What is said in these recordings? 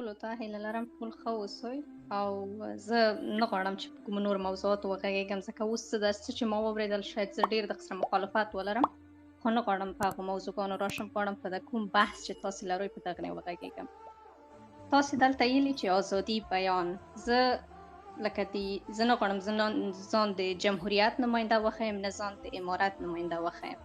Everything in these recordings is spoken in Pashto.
ټولو ته هیله لرم ټول ښه اوسئ او زه نه غواړم چې په کومو نورو موضوعاتو وغږېږم ځکه اوس څه ده څه چې ما واورېدل شاید زه ډېر درسره مخالفت ولرم خو نه غواړم په هغو موضوعګانو راشم غواړم په د کوم بحث چې تاسې لرئ په دغه نه وغږېږم تاسې دلته ویلي چې ازادي بیان زه لکه زه نه غواړم ځان د جمهوریت نماینده وښیم نه ځان د امارت نماینده وښیم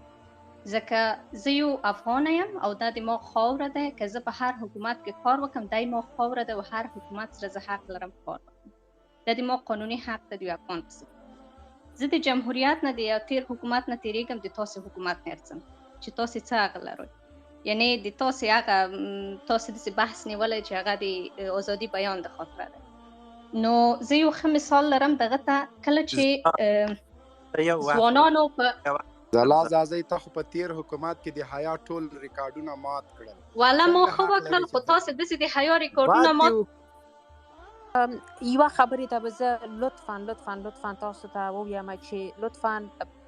ځکه زه یو افغانه یم او دا د ما خاوره ده که زه په هر حکومت کې کار وکړم دا ما خاوره ده او هر حکومت سره زه حق لرم کار وکړم دا د ما قانوني حق ده د یو افغان په څېر زه د جمهوریت نه د یو تیر حکومت نه تېرېږم د تاسې حکومت نه ارځم چې تاسې څه حق لرئ یعنې د تاسې هغه تاسې داسې بحث نیولی چې هغه د ازادي بیان د خاطره ده نو زه یو ښه مثال لرم دغه ته کله چې ځوانانو په زلا زازی ته خو په تیر حکومت کې د حیا ټول ریکارډونه مات کړل والا ما خو وکړل خو تاسې داسې د حیا ریکارډونه مات یوه خبرې ته به زه لطفا تاسو ته ووایم چې لطفا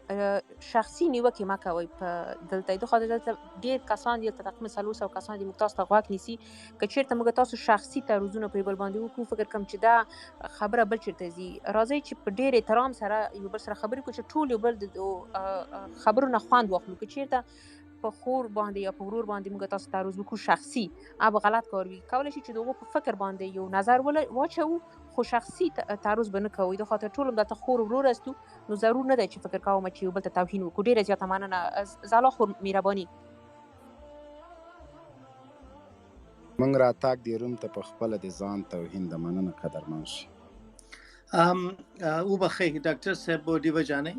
شخصي نیوکې مه کوئ په دلته د خاطر دلته ډېر کسان دي دلته تقریبا 400 کسان دي موږ تاسو ته غوږ نیسي که چېرته موږ تاسو شخصي تعرضونه په یو بل باندې وکړو فکر کوم چې دا خبره بل چېرته ځي راځئ چې په ډېر احترام سره یو بل سره خبرې کړو چې ټول یو بل د خبرو نه خوند واخلو که چېرته په خور باندې یا په ورور باندې موږ تاسو تعرض وکړو شخصي اب غلط کار وي کولی شي چې د هغو په فکر باندې یو نظر واچوو خو شخصي تعرض به نه کوئ د خاطر ټول هم درته خور ورور استو نو ضرور نه دی چې فکر کوم چې یو بل ته توهین وکړو ډېره زیاته مننه زلا خور مهرباني موږ راتګ د روم ته په خپله د ځان توهین د مننه قدرمن شي وبخښئ ډاکټر صاحب ډیوه جانې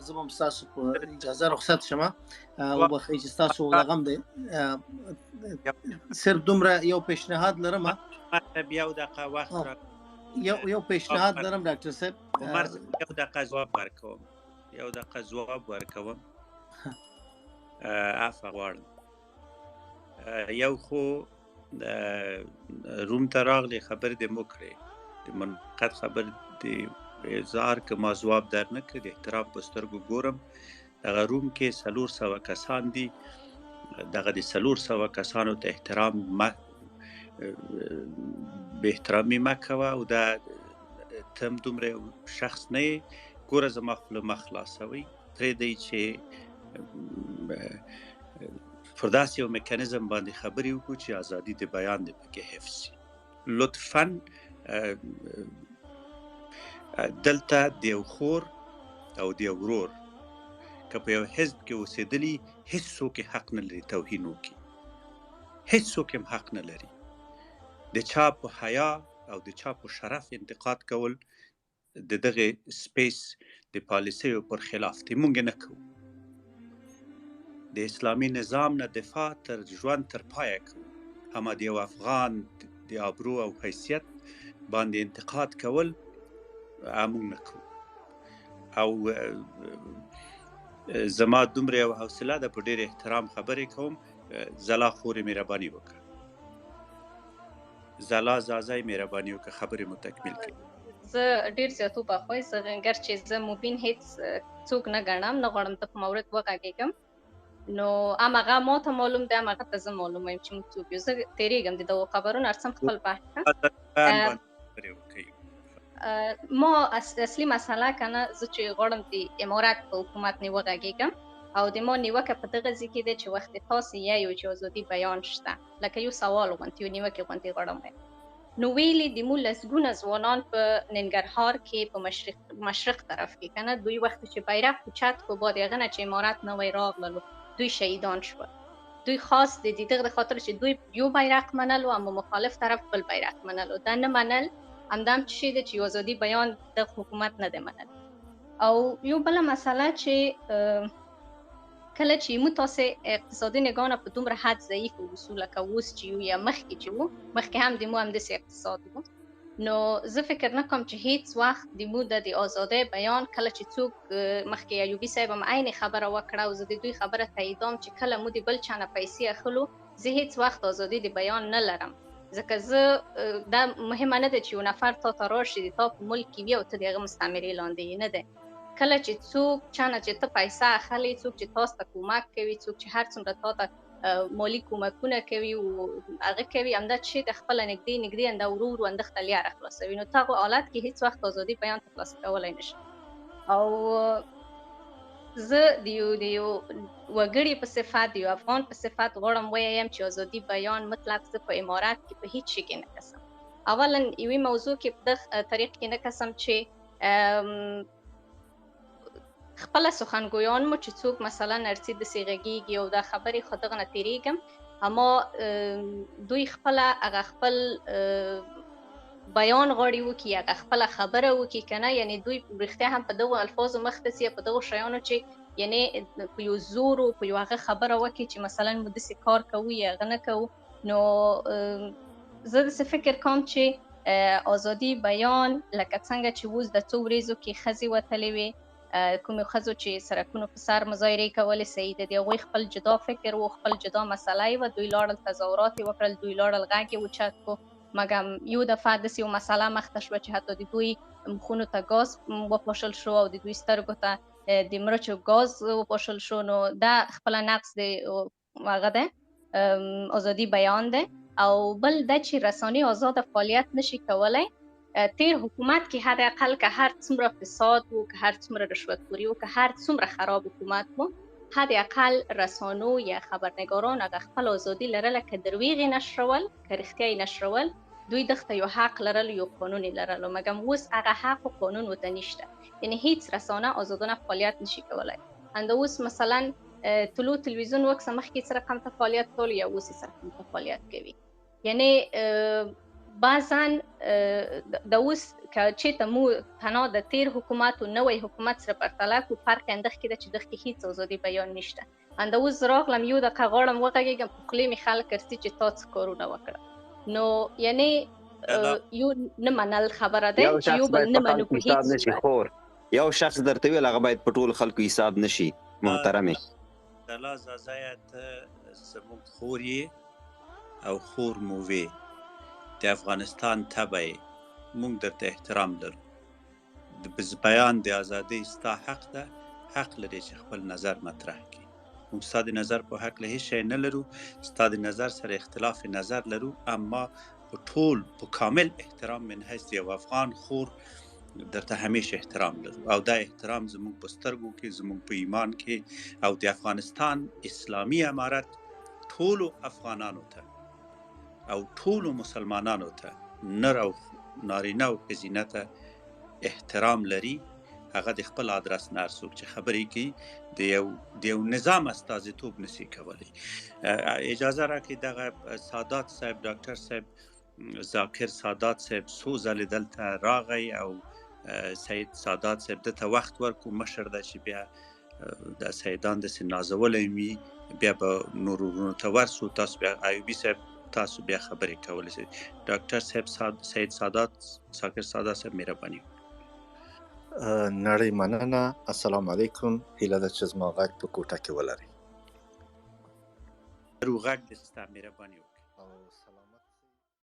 زه به هم ستاسو په اجازه رخصت شمه وبخښئ چې ستاسو غږم دی صرف دومره یو پیشنهاد لرم یو دقیقه وخت یو پیشنهاد لرم ډاکټر صاحب عمر یو دقیقه جواب ورکوم عفو غواړم یو خو روم ته راغلی خبرې دې مو کړې د منقد خبر د اظهار که ما ځواب در نه کړ د احترام په سترګو ګورم دغه روم کې 400 کسان دي دغه د 400 کسانو ته احترام به احترامي مه کوه او دا تم دومره شخص نه ګوره زما خوله مه خلاصوئ پرېږدئ چې پر داسې یو میکانیزم باندې خبرې وکړو چې ازادي د بیان د پکې حفظ شي لطفاً دلته د یو خور او د یو ورور که په یو حزب کې اوسېدلي هېڅوک حق نه لري توهین وکړي هېڅوک هم حق نه لري د چا په حیا او د چا په شرف انتقاد کول د دغه سپیس د پالیسیو پر خلاف دی مونږ نه کوو د اسلامي نظام نه دفاع تر ژوند تر پایه کوو هم د یو افغان د آبرو او حیثیت باندې انتقاد کول مونږ نه کوو او زما دومره یو حوصله ده په ډېر احترام خبرې کوم زلا خورې مهرباني وکړه زلا زازی مهرباني وکړه خبرې مو تکمیل کړئ زه ډېر زیاتو بخوی زه ګر چې زه مبین هیڅ څوک نه ګڼم نه غواړم ته په مورد وغږېږم نو هماغه ما ته معلوم دی هماغه ته زه معلوم یم چې موږ څوک یو زه تېرېږم د دغو خبرونو ارڅم خپل بحث ما اصلي مسله کنه زه چې غواړم د امارت په حکومت نه وغږېږم او د ما نیوکه په دغه ځای کې ده چې وخت تاسې یو چې ازادي بیان شته لکه یو سوال غوندې یو نیوکې غوندې غواړم نو ویلي د مو لسګونه ځوانان په ننګرهار کې په مشرق طرف کې کنه دوی وخت چې بیرغ اوچت کړو بعد هغه نه چې امارت نوی راغللو دوی شهیدان شول دوی خاص د دغه خاطر چې دوی یو بیرغ منلو اما مخالف طرف بل بیرغ منلو دا نه منل همدام چې د چې ازادي بیان د حکومت نه دی منل او یو بل مسله چې کله چې مو تاسې اقتصادي نگاه په دومره حد ضعیف اصول لکه اوس چې یو یا مخکې چې وو مخکې هم د مو همداسې اقتصاد وو نو زه فکر نه کوم چې هیڅ وخت د مو د ازادۍ بیان کله چې څوک مخکې ایوبي صاحب هم عین خبره وکړه او زه د دوی خبره تاییدوم چې کله مو د بل چا نه پیسې اخلو زه هیڅ وخت ازادي د بیان نه لرم ځکه زه دا مهمه نه ده چې یو نفر تا ته راشي د تا په ملک کې وي او ته د هغه مستعمرې لاندې نه ده کله چې څوک چا نه چې ته پیسه اخلي څوک چې تاسو ته کومک کوي څوک چې هر څومره تا ته مالی کومکونه کوي او هغه کوي همدا چې د خپل نږدې انده ورور اندخته لاره خلاصوي. نو تاغو حالت کې هیڅ وخت ازادي بیان ترلاسه کولای نشي. او زه د یو وګړي په صفت، د یو افغان په صفت غواړم ووایم چې ازادي بیان مطلق زه په امارات کې په هیڅ شي کې نه کسم. اولا یوې موضوع کې په دغه طریق کې نه کسم چې خپله سخنګویان مو چې څوک مثلا ارڅي داسې غږیږي او دا خبرې خو دغه نه تېرېږم، اما دوی خپله هغه خپل بیان غواړي وکړي، هغه خپله خبره وکړي که نه، یعنې دوی رښتیا هم په دغو الفاظو مخته سي، په دغو شیانو چې یعنې په یو زور و په یو هغه خبره وکړي چې مثلا مو داسې کار کوو یا هغه نه کوو. نو زه داسې فکر کوم چې ازادي بیان لکه څنګه چې اوس د څو ورځو کې ښځې وتلې وې، کومې ښځو چې سړکونو په سر مظاهرې کولې، صحیح ده، د هغوی خپل جدا فکر و، خپل جدا مسله یې وه، دوی لاړل تظاهرات یې وکړل، دوی لاړل غږ یې اوچت کړو. مګم یو دفعه داسې یو مسله مخته شوه چې حتی د دوی مخونو ته ګاز وپاشل شو او د دوی سترګو ته د مرچو ګاز وپاشل شو. نو دا خپله نقص د هغه دی، ازادي بیان دی. او بل دا چې رسانې آزاده فعالیت نشي کولی. تیر حکومت کې حد اقل که هر څومره فساد و، که هر څومره رشوتخوري و، که هر څومره خراب حکومت و، حد اقل رسانو یا خبرنگاران هغه خپل ازادي لرله که درویغ یې نشرول که رښتیا یې نشرول، دوی دغته یو حق لرلو، یو قانون یې لرلو. مګم اوس هغه حق و قانون ورته نشته، یعنې هیڅ رسانه آزادانه فعالیت نشي کولی. همدا اوس مثلا طلوع تلویزیون وکسه مخکې څه رقم ته فعالیت کول یا اوس یې څه رقم ته فعالیت کوي. یعنې بعضا د اوس که چېرته مو تنها د تیر حکومت و نوی حکومت سره پرتله کړو، فرق یې اندخ کې ده چې دغ کې هیڅ ازادي بیان نشته. همدا اوس راغلم یو دقیقه غواړم وغږېږم، په خولې مې خلک ارسي چې تا څه کارونه وکړه. نو یعنې یو نه منل خبره ده چې یو بل نه منو په هیڅ صورت. یو شخص درته ویل هغه باید په ټولو خلکو حساب نشي. محترمې دلا زازایه ته زموږ خور یې او خور مو وې، د افغانستان تبع یې، موږ درته احترام لرو. د بیان د ازادۍ ستا حق ده، حق لري چې خپل نظر مطرح کړي. موږ ستا د نظر په هکله هیڅ شی نه لرو، ستا د نظر سره اختلاف نظر لرو، اما په ټول په کامل احترام من حیث یو افغان خور درته همیشه احترام لرو. او دا احترام زموږ په سترګو کې، زموږ په ایمان کې، او د افغانستان اسلامي امارت ټولو افغانانو ته او ټولو مسلمانانو ته، نر او نارینه او ښځینه ته احترام لري. هغه د خپل آدرس نه هر څوک چې خبرې کوي د یو نظام استازیتوب نشي کولی. اجازه راکړئ دغه سادات صاحب، ډاکټر صاحب ذاکر سادات صاحب څو ځلې دلته راغی او سید سادات صاحب دته وخت ورکو، مشر ده چې بیا د سیدان داسې نازولی وي، بیا به نورو ورونو ته ورسو، تاسو بیا ایوبي صاحب تاسو بیا خبرې کولی شئ. ډاکټر صاحب سید سادات ذاکر سادات صاحب مهرباني وکړئ. نړۍ مننه. السلام علیکم. هیله ده چې زما غږ په کوټه کې ولري. غږ دې ستا مهرباني وکړئ.